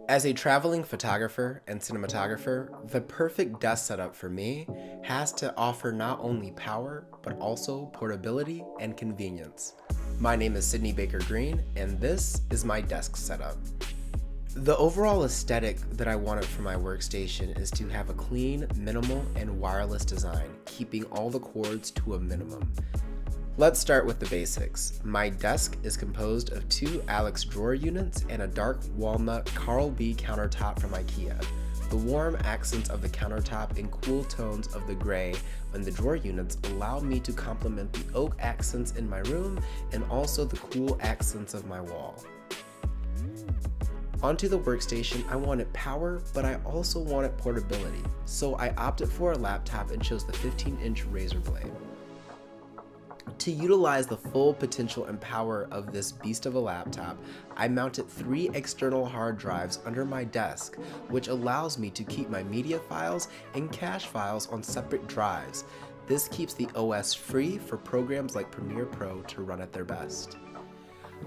As a traveling photographer and cinematographer, the perfect desk setup for me has to offer not only power, but also portability and convenience. My name is Sidney Baker Green, and this is my desk setup. The overall aesthetic that I wanted for my workstation is to have a clean, minimal, and wireless design, keeping all the cords to a minimum. Let's start with the basics. My desk is composed of two Alex drawer units and a dark walnut Carl B countertop from IKEA. The warm accents of the countertop and cool tones of the gray on the drawer units allow me to complement the oak accents in my room and also the cool accents of my wall. Onto the workstation, I wanted power, but I also wanted portability, so I opted for a laptop and chose the 15-inch Razer blade. To utilize the full potential and power of this beast of a laptop, I mounted 3 external hard drives under my desk, which allows me to keep my media files and cache files on separate drives. This keeps the OS free for programs like Premiere Pro to run at their best.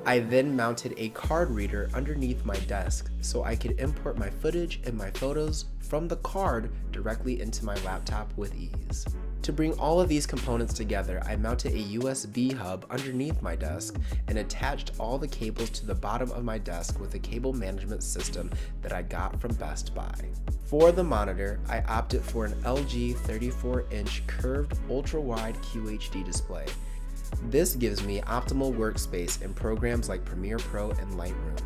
I then mounted a card reader underneath my desk so I could import my footage and my photos from the card directly into my laptop with ease. To bring all of these components together, I mounted a USB hub underneath my desk and attached all the cables to the bottom of my desk with a cable management system that I got from Best Buy. For the monitor, I opted for an LG 34-inch curved ultra-wide QHD display. This gives me optimal workspace in programs like Premiere Pro and Lightroom.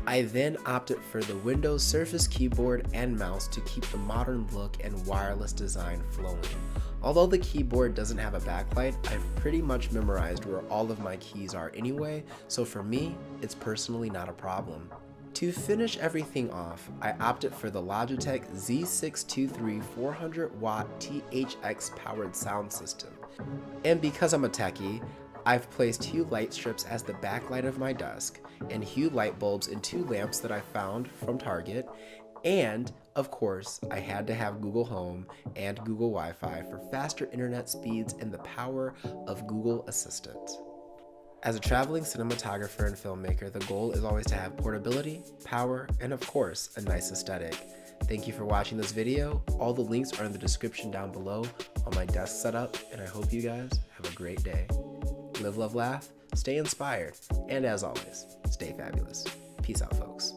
I then opted for the Windows Surface keyboard and mouse to keep the modern look and wireless design flowing. Although the keyboard doesn't have a backlight, I've pretty much memorized where all of my keys are anyway, so for me, it's personally not a problem. To finish everything off, I opted for the Logitech Z623 400-watt THX powered sound system. And because I'm a techie, I've placed Hue light strips as the backlight of my desk, and Hue light bulbs in 2 lamps that I found from Target, and, of course, I had to have Google Home and Google Wi-Fi for faster internet speeds and the power of Google Assistant. As a traveling cinematographer and filmmaker, the goal is always to have portability, power, and of course, a nice aesthetic. Thank you for watching this video. All the links are in the description down below on my desk setup, and I hope you guys have a great day. Live, love, laugh, stay inspired, and as always, stay fabulous. Peace out, folks.